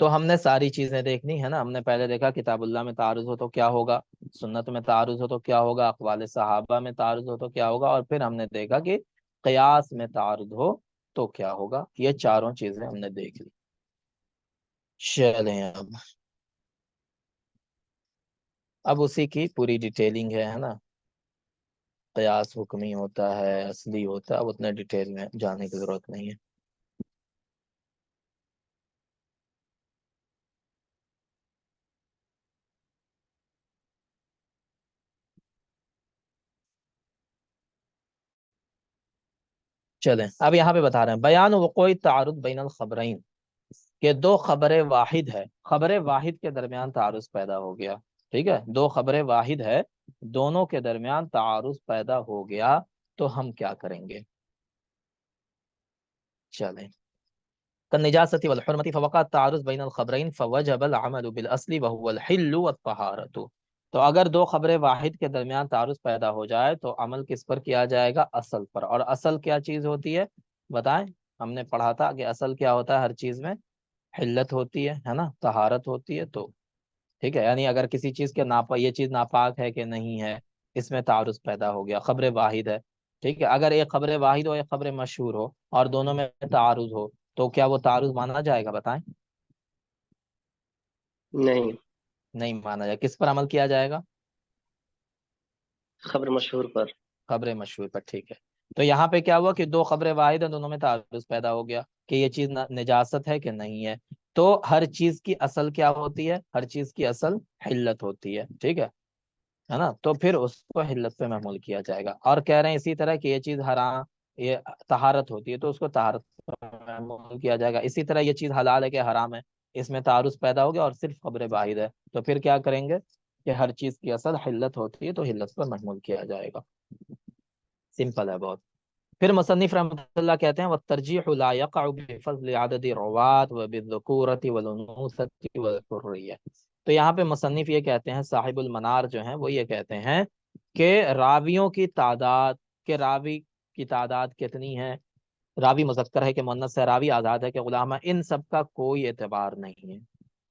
تو ہم نے ساری چیزیں دیکھنی ہے نا. ہم نے پہلے دیکھا کتاب اللہ میں تعارض ہو تو کیا ہوگا، سنت میں تعارض ہو تو کیا ہوگا، اقوال صحابہ میں تعارض ہو تو کیا ہوگا، اور پھر ہم نے دیکھا کہ قیاس میں تعارض ہو تو کیا ہوگا. یہ چاروں چیزیں ہم نے دیکھ لی. چلیں اب اسی کی پوری ڈیٹیلنگ ہے نا. قیاس حکمی ہوتا ہے، اصلی ہوتا ہے، اب اتنے ڈیٹیل میں جانے کی ضرورت نہیں ہے. چلیں اب یہاں پہ بتا رہے ہیں بیان وقوع تعارض بین الخبرین، کہ دو خبر واحد ہے، خبر واحد کے درمیان تعارض پیدا ہو گیا. ٹھیک ہے، دو خبر واحد ہے، دونوں کے درمیان تعارض پیدا ہو گیا تو ہم کیا کریں گے. چلیں كالنجاسة والحرمة فوقع التعارض بين الخبرين فوجب العمل بالأصل وهو الحل والطهارة. تو اگر دو خبریں واحد کے درمیان تعارض پیدا ہو جائے تو عمل کس پر کیا جائے گا، اصل پر. اور اصل کیا چیز ہوتی ہے بتائیں. ہم نے پڑھا تھا کہ اصل کیا ہوتا ہے، ہر چیز میں حلت ہوتی ہے نا، طہارت ہوتی ہے. تو ٹھیک ہے، یعنی اگر کسی چیز کے یہ چیز ناپاک ہے کہ نہیں ہے، اس میں تعارض پیدا ہو گیا، خبر واحد ہے. ٹھیک ہے، اگر ایک خبر واحد ہو ایک خبر مشہور ہو اور دونوں میں تعارض ہو تو کیا وہ تعارض مانا جائے گا بتائیں. نہیں، نہیں مانا جائے. کس پر عمل کیا جائے گا، خبر مشہور پر. خبر مشہور پر. ٹھیک ہے، تو یہاں پہ کیا ہوا کہ دو خبریں واحد ہیں، دونوں میں تعارض پیدا ہو گیا کہ یہ چیز نجاست ہے کہ نہیں ہے. تو ہر چیز کی اصل کیا ہوتی ہے، ہر چیز کی اصل حلت ہوتی ہے. ٹھیک ہے نا. تو پھر اس کو حلت پہ محمول کیا جائے گا. اور کہہ رہے ہیں اسی طرح کہ یہ چیز حرام، یہ طہارت ہوتی ہے تو اس کو طہارت پہ محمول کیا جائے گا. اسی طرح یہ چیز حلال ہے کہ حرام ہے، اس میں تعارض پیدا ہو گیا اور صرف خبر واحد ہے، تو پھر کیا کریں گے کہ ہر چیز کی اصل حلت ہوتی ہے تو حلت پر محمول کیا جائے گا. سمپل ہے بہت. پھر مصنف رحمۃ اللہ کہتے ہیں والترجیح لا يقع بفضل عدد الرواة وبالذکورة والانوثة والحریة. تو یہاں پہ مصنف یہ کہتے ہیں، صاحب المنار جو ہیں وہ یہ کہتے ہیں کہ راویوں کی تعداد، کہ راوی کی تعداد کتنی ہے، راوی مذکر ہے کہ مؤنث ہے، راوی آزاد ہے کہ غلام ہے، ان سب کا کوئی اعتبار نہیں ہے.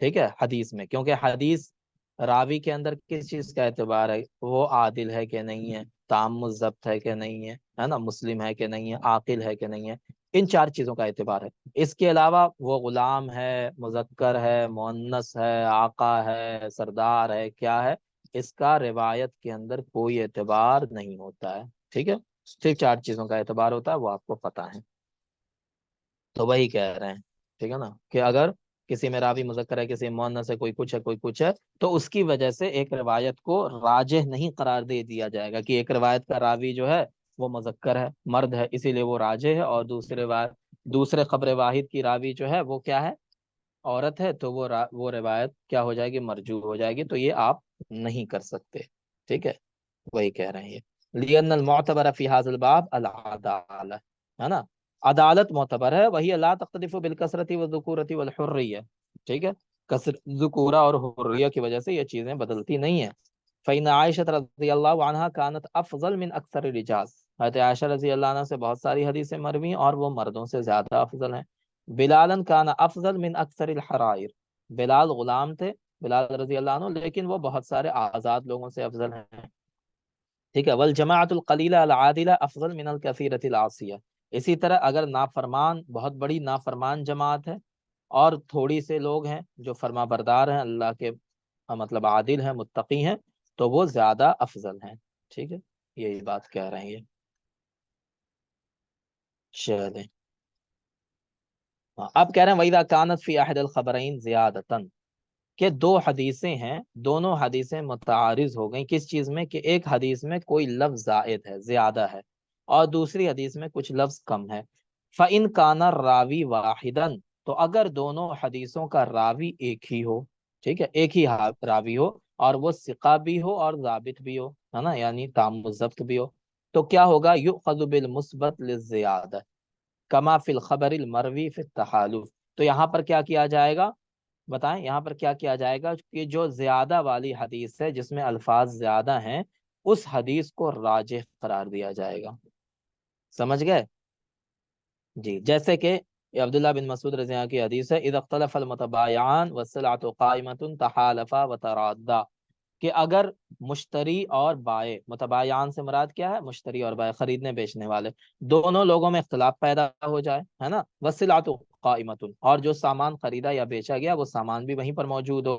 ٹھیک ہے، حدیث میں، کیونکہ حدیث راوی کے اندر کس چیز کا اعتبار ہے، وہ عادل ہے کہ نہیں ہے، تام الضبط ہے کہ نہیں ہے نا، مسلم ہے کہ نہیں ہے، عاقل ہے کہ نہیں ہے. ان چار چیزوں کا اعتبار ہے. اس کے علاوہ وہ غلام ہے، مذکر ہے، مؤنث ہے، آقا ہے، سردار ہے، کیا ہے، اس کا روایت کے اندر کوئی اعتبار نہیں ہوتا ہے. ٹھیک ہے، صرف چار چیزوں کا اعتبار ہوتا ہے، وہ آپ کو پتہ ہے. تو وہی کہہ رہے ہیں، ٹھیک ہے نا، کہ اگر کسی میں راوی مذکر ہے، کسی میں مؤنث ہے، کوئی کچھ ہے کوئی کچھ ہے، تو اس کی وجہ سے ایک روایت کو راجح نہیں قرار دے دیا جائے گا کہ ایک روایت کا راوی جو ہے وہ مذکر ہے، مرد ہے، اسی لیے وہ راجح ہے، اور دوسرے خبر واحد کی راوی جو ہے وہ کیا ہے، عورت ہے، تو وہ روایت کیا ہو جائے گی، مرجوع ہو جائے گی. تو یہ آپ نہیں کر سکتے. ٹھیک ہے، وہی کہہ رہے ہیں یہ لِأَنَّ الْمُعْتَبَرَ فِي هَذَا الْبَابِ الْعَدَالَةُ، ہے نا، عدالت معتبر ہے. وہی لا تختلف بالکثرت والذکورۃ والحریہ. ٹھیک ہے، ذکورہ اور حریہ کی وجہ سے یہ چیزیں بدلتی نہیں ہیں. فإن عائشہ رضی اللہ عنہا كانت افضل من اکثر الرجال. حضرت عائشہ رضی اللہ عنہ سے بہت ساری حدیثیں مروی ہیں اور وہ مردوں سے زیادہ افضل ہیں. بلالا كان افضل من اکثر الحرائر. بلال غلام تھے، بلال رضی اللہ عنہ، لیکن وہ بہت سارے آزاد لوگوں سے افضل ہیں. ٹھیک ہے، والجماعت القلیلہ العادلہ افضل من الکثیرۃ العاصیہ. اسی طرح اگر نافرمان، بہت بڑی نافرمان جماعت ہے اور تھوڑی سے لوگ ہیں جو فرما بردار ہیں، اللہ کے مطلب عادل ہیں، متقی ہیں، تو وہ زیادہ افضل ہیں. ٹھیک ہے، یہی بات کہہ رہے ہیں یہ. چلیں اب کہہ رہے ہیں وَإِذَا كَانَتْ فِي أَحَدِ الْخَبَرَيْنِ زِيَادَةً. کہ دو حدیثیں ہیں، دونوں حدیثیں متعارض ہو گئیں کس چیز میں، کہ ایک حدیث میں کوئی لفظ زائد ہے، زیادہ ہے، اور دوسری حدیث میں کچھ لفظ کم ہے۔ فَإِن كَانَ الرَّاوِي وَاحِدًا، تو اگر دونوں حدیثوں کا راوی ایک ہی ہو، ٹھیک ہے، ایک ہی راوی ہو، اور وہ ثقہ بھی ہو اور ضابط بھی ہو، ہے نا، یعنی تام الضبط بھی ہو، تو کیا ہوگا، یؤخذ بالمثبت للزیادہ کما فی الخبر المروی فی التحالف۔ تو یہاں پر کیا کیا جائے گا، بتائیں یہاں پر کیا کیا جائے گا، کہ جو زیادہ والی حدیث ہے جس میں الفاظ زیادہ ہیں، اس حدیث کو راجح قرار دیا جائے گا۔ سمجھ گئے؟ جی، جیسے کہ یہ عبداللہ بن مسعود رضی اللہ عنہ کی حدیث ہے، اذا اختلف المتبايعان والسلعة قائمة تحالفا وترادا، کہ اگر مشتری اور بائع، متبايعان سے مراد کیا ہے، مشتری اور بائع، خریدنے بیچنے والے، دونوں لوگوں میں اختلاف پیدا ہو جائے، ہے نا، والسلعة قائمة، اور جو سامان خریدا یا بیچا گیا وہ سامان بھی وہیں پر موجود ہو،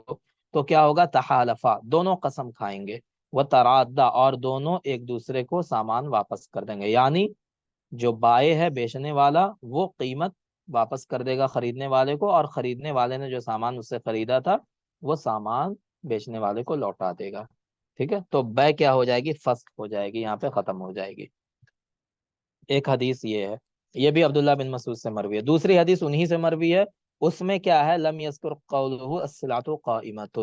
تو کیا ہوگا، تحالفا، دونوں قسم کھائیں گے، وترادا، اور دونوں ایک دوسرے کو سامان واپس کر دیں گے، یعنی جو بائع ہے، بیچنے والا، وہ قیمت واپس کر دے گا خریدنے والے کو، اور خریدنے والے نے جو سامان اس سے خریدا تھا وہ سامان بیچنے والے کو لوٹا دے گا، ٹھیک ہے، تو بے کیا ہو جائے گی، فسخ ہو جائے گی، یہاں پہ ختم ہو جائے گی۔ ایک حدیث یہ ہے، یہ بھی عبداللہ بن مسعود سے مروی ہے۔ دوسری حدیث انہی سے مروی ہے، اس میں کیا ہے، لم یذکر قولہ الصلاۃ قائمۃ،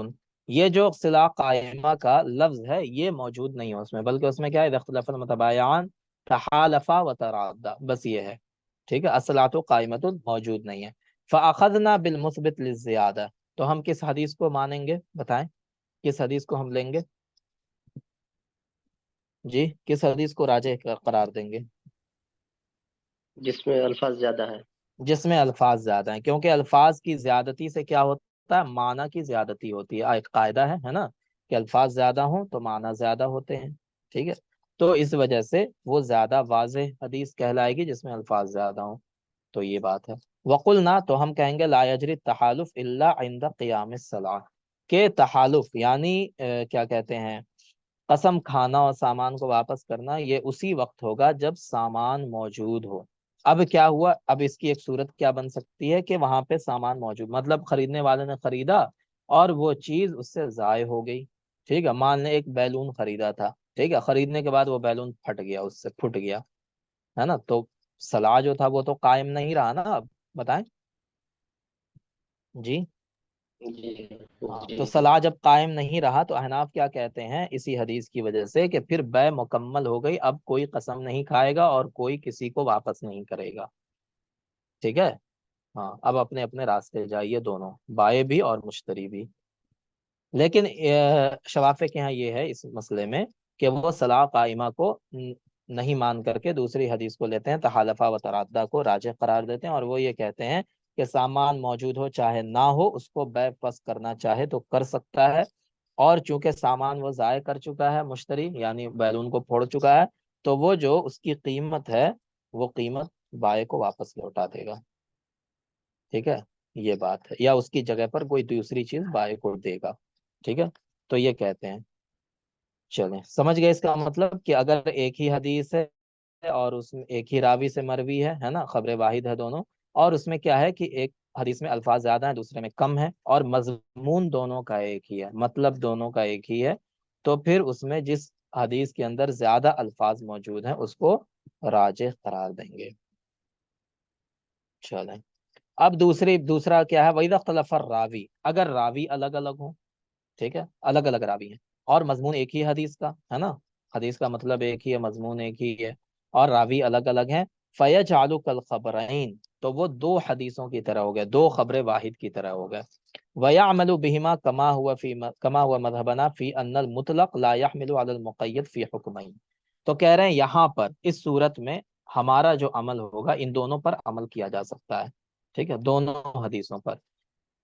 یہ جو صلاح قائمہ کا لفظ ہے یہ موجود نہیں ہے اس میں، بلکہ اس میں کیا ہے، اذا اختلف المتبايعان تحالفا وترادا، بس یہ ہے، ٹھیک ہے، الصلاۃ قائمۃ موجود نہیں ہے۔ فاخذنا بالمثبت للزیادہ، تو ہم کس حدیث کو مانیں گے، بتائیں کس حدیث کو ہم لیں گے، جی کس حدیث کو راجح قرار دیں گے، جس میں الفاظ زیادہ ہے۔ جس میں الفاظ زیادہ ہیں، کیونکہ الفاظ کی زیادتی سے کیا ہوتا ہے، معنی کی زیادتی ہوتی ہے، ایک قاعدہ ہے نا، کہ الفاظ زیادہ ہوں تو معنی زیادہ ہوتے ہیں، ٹھیک ہے، تو اس وجہ سے وہ زیادہ واضح حدیث کہلائے گی جس میں الفاظ زیادہ ہوں، تو یہ بات ہے۔ وقلنا، تو ہم کہیں گے، لا یجری التحالف الا عند قیام الصلاۃ، کہ تحالف یعنی کیا کہتے ہیں، قسم کھانا اور سامان کو واپس کرنا، یہ اسی وقت ہوگا جب سامان موجود ہو۔ اب کیا ہوا، اب اس کی ایک صورت کیا بن سکتی ہے، کہ وہاں پہ سامان موجود، مطلب خریدنے والے نے خریدا اور وہ چیز اس سے ضائع ہو گئی، ٹھیک ہے، مان لیں ایک بیلون خریدا تھا، ٹھیک ہے، خریدنے کے بعد وہ بیلون پھٹ گیا، اس سے پھٹ گیا، ہے نا، تو صلاح جو تھا وہ تو قائم نہیں رہا نا، اب بتائیں جی، جی ہاں، جی تو صلاح جب قائم نہیں رہا تو احناف کیا کہتے ہیں اسی حدیث کی وجہ سے، کہ پھر بے مکمل ہو گئی، اب کوئی قسم نہیں کھائے گا اور کوئی کسی کو واپس نہیں کرے گا، ٹھیک ہے، ہاں، اب اپنے اپنے راستے جائیے دونوں، بائع بھی اور مشتری بھی۔ لیکن شوافع کے ہاں یہ ہے اس مسئلے میں، کہ وہ صلاح قائمہ کو نہیں مان کر کے دوسری حدیث کو لیتے ہیں، تحالفہ و ترادہ کو راجح قرار دیتے ہیں، اور وہ یہ کہتے ہیں کہ سامان موجود ہو چاہے نہ ہو، اس کو بے فسخ کرنا چاہے تو کر سکتا ہے، اور چونکہ سامان وہ ضائع کر چکا ہے مشتری، یعنی بیلون کو پھوڑ چکا ہے، تو وہ جو اس کی قیمت ہے وہ قیمت بائع کو واپس لوٹا دے گا، ٹھیک ہے، یہ بات ہے، یا اس کی جگہ پر کوئی دوسری چیز بائع کو دے گا، ٹھیک ہے، تو یہ کہتے ہیں۔ چلیں سمجھ گئے اس کا مطلب، کہ اگر ایک ہی حدیث ہے اور اس میں ایک ہی راوی سے مروی ہے نا، خبر واحد ہے دونوں، اور اس میں کیا ہے کہ ایک حدیث میں الفاظ زیادہ ہیں دوسرے میں کم ہے، اور مضمون دونوں کا ایک ہی ہے، مطلب دونوں کا ایک ہی ہے، تو پھر اس میں جس حدیث کے اندر زیادہ الفاظ موجود ہیں اس کو راجح قرار دیں گے۔ چلیں، اب دوسرا کیا ہے، وَإِذَا اخْتَلَفَ الرَّاوِي، اگر راوی الگ الگ ہوں، ٹھیک ہے، الگ الگ راوی ہیں، اور مضمون ایک ہی حدیث کا ہے نا، حدیث کا مطلب ایک ہی ہے، مضمون ایک ہی ہے، اور راوی الگ الگ ہیں، فَيَجْعَلُ كَالْخَبَرَيْنِ، تو وہ دو حدیثوں کی طرح ہو گئے، دو خبر واحد کی طرح ہو گئے، وَيَعْمَلُ بِهِمَا كَمَا هُوَ مَذْهَبَنَا فِي أَنَّ الْمُطْلَقَ لَا يَحْمِلُ عَلَى الْمُقَيَّدِ فِي حُكْمَيْنِ، تو کہہ رہے ہیں یہاں پر اس صورت میں ہمارا جو عمل ہوگا ان دونوں پر عمل کیا جا سکتا ہے، ٹھیک ہے، دونوں حدیثوں پر،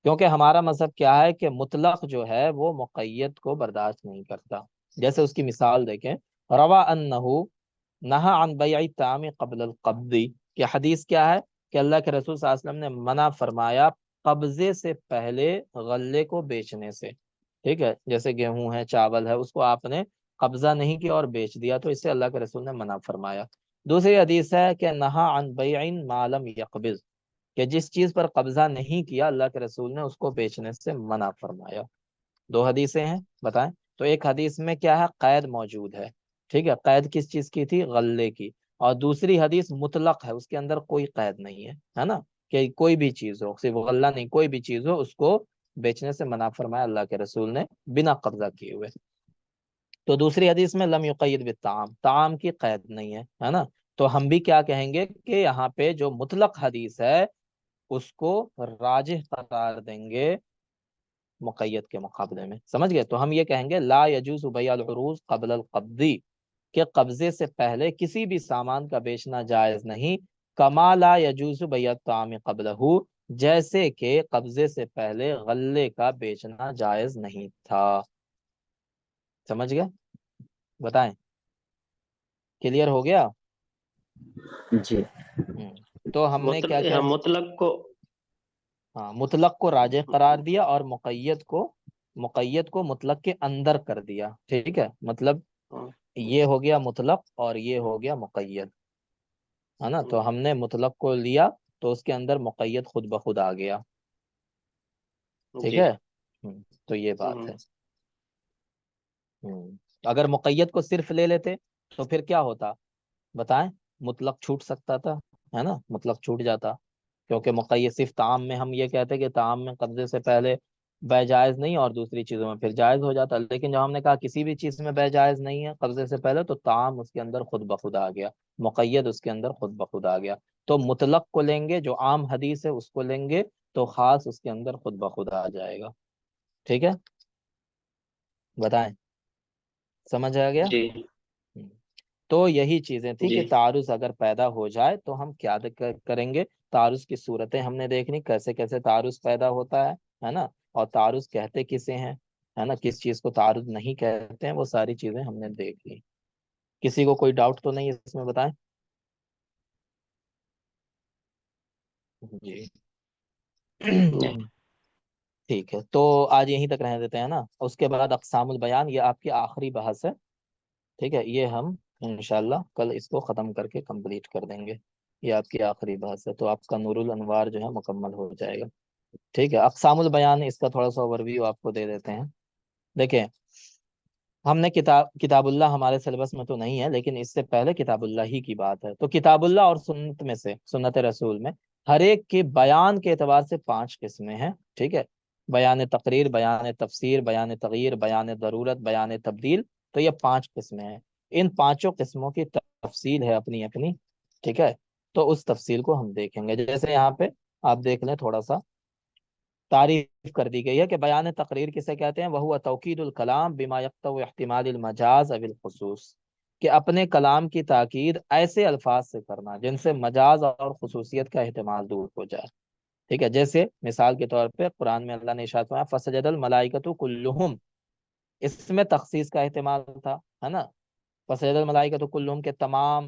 کیونکہ ہمارا مذہب کیا ہے کہ مطلق جو ہے وہ مقید کو برداشت نہیں کرتا۔ جیسے اس کی مثال دیکھیں، روا انہو نہا عن بیع الطعام قبل القبض، کہ حدیث کیا ہے کہ اللہ کے رسول صلی اللہ علیہ وسلم نے منع فرمایا قبضے سے پہلے غلے کو بیچنے سے، ٹھیک ہے، جیسے گیہوں ہے، چاول ہے، اس کو آپ نے قبضہ نہیں کیا اور بیچ دیا، تو اس سے اللہ کے رسول نے منع فرمایا۔ دوسری حدیث ہے کہ نہا عن بیع ما لم یقبض، کہ جس چیز پر قبضہ نہیں کیا اللہ کے رسول نے اس کو بیچنے سے منع فرمایا۔ دو حدیثیں ہیں، بتائیں۔ تو ایک حدیث میں کیا ہے؟ قید موجود ہے، ٹھیک ہے، قید کس چیز کی تھی؟ غلے کی۔ اور دوسری حدیث مطلق ہے، اس کے اندر کوئی قید نہیں ہے نا، کہ کوئی بھی چیز ہو، صرف غلہ نہیں، کوئی بھی چیز ہو اس کو بیچنے سے منع فرمایا اللہ کے رسول نے بنا قبضہ کیے ہوئے۔ تو دوسری حدیث میں لم یقید بالطعام، طعام کی قید نہیں ہے نا۔ تو ہم بھی کیا کہیں گے کہ یہاں پہ جو مطلق حدیث ہے اس کو راجح قرار دیں گے مقید کے مقابلے میں، سمجھ گئے؟ تو ہم یہ کہیں گے لا یجوز بیع العروض قبل القبض، کہ قبضے سے پہلے کسی بھی سامان کا بیچنا جائز نہیں، کما لا یجوز بیع الطعام قبلہ، جیسے کہ قبضے سے پہلے غلے کا بیچنا جائز نہیں تھا۔ سمجھ گئے؟ بتائیں، کلیئر ہو گیا؟ جی تو ہم نے کیا کیا؟ مطلق کو ہاں، مطلق کو راجح قرار دیا اور مقید کو مطلق کے اندر کر دیا، ٹھیک ہے، مطلب یہ ہو گیا مطلق اور یہ ہو گیا مقید، ہے نا۔ تو ہم نے مطلق کو لیا تو اس کے اندر مقید خود بخود آ گیا، ٹھیک جی ہے۔ تو یہ بات ہے۔ اگر مقید کو صرف لے لیتے تو پھر کیا ہوتا؟ بتائیں، مطلق چھوٹ سکتا تھا، ہے نا، مطلق چھوٹ جاتا، کیونکہ مقید صرف طعام میں ہم یہ کہتے کہ طعام میں قبضے سے پہلے بے جائز نہیں اور دوسری چیزوں میں پھر جائز ہو جاتا، لیکن جب ہم نے کہا کسی بھی چیز میں بے جائز نہیں ہے قبضے سے پہلے، تو طعام اس کے اندر خود بخود آ گیا، مقید اس کے اندر خود بخود آ گیا۔ تو مطلق کو لیں گے، جو عام حدیث ہے اس کو لیں گے تو خاص اس کے اندر خود بخود آ جائے گا، ٹھیک ہے۔ بتائیں، سمجھ آ گیا؟ جی تو یہی چیزیں تھی جی کہ تعارض اگر پیدا ہو جائے تو ہم کیا کریں گے؟ تعارض کی صورتیں ہم نے دیکھنی، کیسے کیسے تعارض پیدا ہوتا ہے نا، اور تعارض کہتے کسے ہیں، ہے نا، کس چیز کو تعارض نہیں کہتے ہیں، وہ ساری چیزیں ہم نے دیکھ لی۔ کسی کو کوئی ڈاؤٹ تو نہیں ہے اس میں؟ بتائیں۔ جی ٹھیک ہے، تو آج یہیں تک رہ دیتے ہیں نا، اس کے بعد اقسام البیان، یہ آپ کی آخری بحث ہے، ٹھیک ہے، یہ ہم انشاءاللہ کل اس کو ختم کر کے کمپلیٹ کر دیں گے، یہ آپ کی آخری بحث ہے، تو آپ کا نور الانوار جو ہے مکمل ہو جائے گا، ٹھیک ہے۔ اقسام البیان، اس کا تھوڑا سا اوور ویو آپ کو دے دیتے ہیں۔ دیکھیں، ہم نے کتاب اللہ ہمارے سلیبس میں تو نہیں ہے، لیکن اس سے پہلے کتاب اللہ ہی کی بات ہے، تو کتاب اللہ اور سنت میں سے، سنت رسول میں ہر ایک کے بیان کے اعتبار سے 5 قسمیں ہیں، ٹھیک ہے۔ بیان تقریر، بیان تفسیر، بیان تغییر، بیان ضرورت، بیان تبدیل، تو یہ 5 قسمیں ہیں۔ ان 5 قسموں کی تفصیل ہے اپنی اپنی، ٹھیک ہے۔ تو اس تفصیل کو ہم دیکھیں گے، جیسے یہاں پہ آپ دیکھ لیں، تھوڑا سا تعریف کر دی گئی ہے کہ بیان تقریر کسے کہتے ہیں؟ وہ توکید الکلام بما یقتضی احتمال المجاز او الخصوص، کہ اپنے کلام کی تاکید ایسے الفاظ سے کرنا جن سے مجاز اور خصوصیت کا احتمال دور ہو جائے، ٹھیک ہے۔ جیسے مثال کے طور پہ قرآن میں اللہ نے ارشاد فرمایا فسجد الملائکۃ کلہم، اس میں تخصیص کا احتمال تھا، ہے نا، فسجد الملائکۃ کلہم کے تمام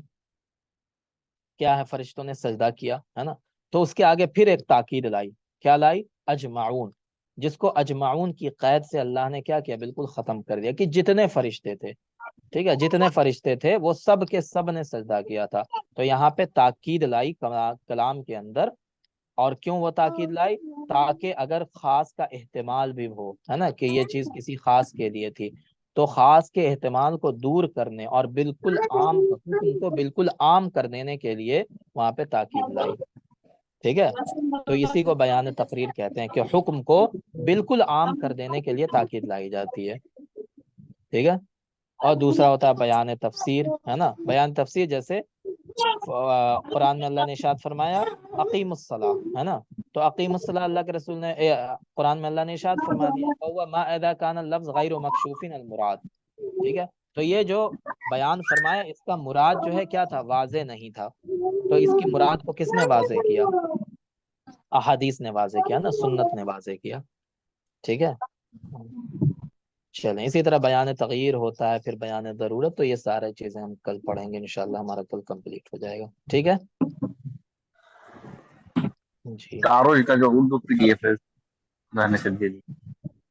کیا ہے فرشتوں نے سجدہ کیا، ہے نا۔ تو اس کے آگے پھر ایک تاکید لائی، کیا لائی؟ اجمعون، جس کو اجمعون کی قید سے اللہ نے کیا کیا؟ بالکل ختم کر دیا، کہ جتنے فرشتے تھے، ٹھیک ہے، جتنے فرشتے تھے وہ سب کے سب نے سجدہ کیا تھا۔ تو یہاں پہ تاکید لائی کلام کے اندر، اور کیوں وہ تاکید لائی؟ تاکہ اگر خاص کا احتمال بھی ہو، ہے نا، کہ یہ چیز کسی خاص کے لیے تھی، تو خاص کے احتمال کو دور کرنے اور بالکل عام حکم کو بالکل عام کر دینے کے لیے وہاں پہ تاکید لائی، ٹھیک ہے۔ تو اسی کو بیان تقریر کہتے ہیں، کہ حکم کو بالکل عام کر دینے کے لیے تاکید لائی جاتی ہے، ٹھیک ہے۔ اور دوسرا ہوتا ہے بیان تفسیر، ہے نا، بیان تفسیر جیسے قرآن میں اللہ نے ارشاد فرمایا اقیم الصلاۃ، ہے نا، تو اقیم الصلاۃ اللہ کے رسول نے قرآن میں اللہ نے ارشاد فرما دیا وَهُوَ مَا إِذَا كَانَ اللَّفْظُ غَيْرُ مَكْشُوفٍ الْمُرَاد، ٹھیک ہے۔ تو یہ جو بیان فرمایا اس کا مراد جو ہے کیا تھا؟ واضح نہیں تھا، تو اس کی مراد کو کس نے واضح کیا؟ احادیث نے واضح کیا نا، سنت نے واضح کیا، ٹھیک ہے۔ چلیں، اسی طرح بیان تغییر ہوتا ہے، پھر بیان ضرورت، تو یہ سارے چیزیں ہم کل پڑھیں گے انشاءاللہ، ہمارا کل کمپلیٹ ہو جائے گا، ٹھیک ہے جی۔ تعارج کا جو اردو پی ڈی ایف ہے رہنے سے دے دی،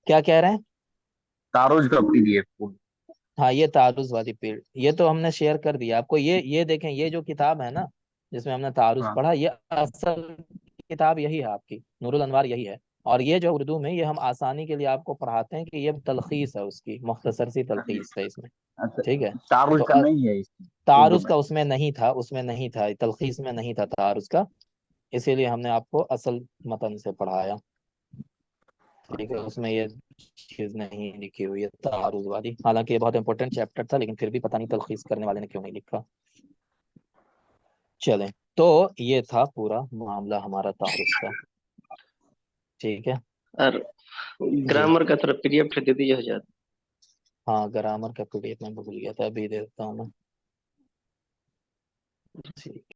کیا کہہ رہے ہیں؟ تعارج کا پی ڈی ایف ہاں، یہ تعارض والی پیڑ، یہ تو ہم نے شیئر کر دیا آپ کو، یہ دیکھیں، یہ جو کتاب ہے نا جس میں ہم نے تعارض ہاں پڑھا، یہ اصل کتاب یہی ہے آپ کی، نور الانوار یہی ہے، اور یہ جو اردو میں یہ ہم آسانی کے لیے آپ کو پڑھاتے ہیں کہ یہ تلخیص ہے اس کی، مختصر سی تلخیص ہے اس میں، اچھا ٹھیک ہے؟ تعارج تو کا نہیں ہے اس میں اردو تعارض میں؟ کا اس میں نہیں تھا، اس میں نہیں تھا، تلخیص میں نہیں تھا تعارض کا، اسی لیے ہم نے آپ کو اصل متن سے پڑھایا، ٹھیک ہے؟ اس میں یہ چیز نہیں لکھی ہوئی ہے تعارض والی، حالانکہ یہ بہت امپورٹنٹ چیپٹر تھا، لیکن پھر بھی پتہ نہیں تلخیص کرنے والے نے کیوں نہیں لکھا۔ چلیں، تو یہ تھا پورا معاملہ ہمارا تعارض کا، ٹھیک ہے؟ اور جی گرامر کا تھوڑا پی ڈی ایف دے دیجیے حضرت۔ ہاں، گرامر کا PDF میں بھول گیا تھا، ابھی دیتا ہوں میں، ٹھیک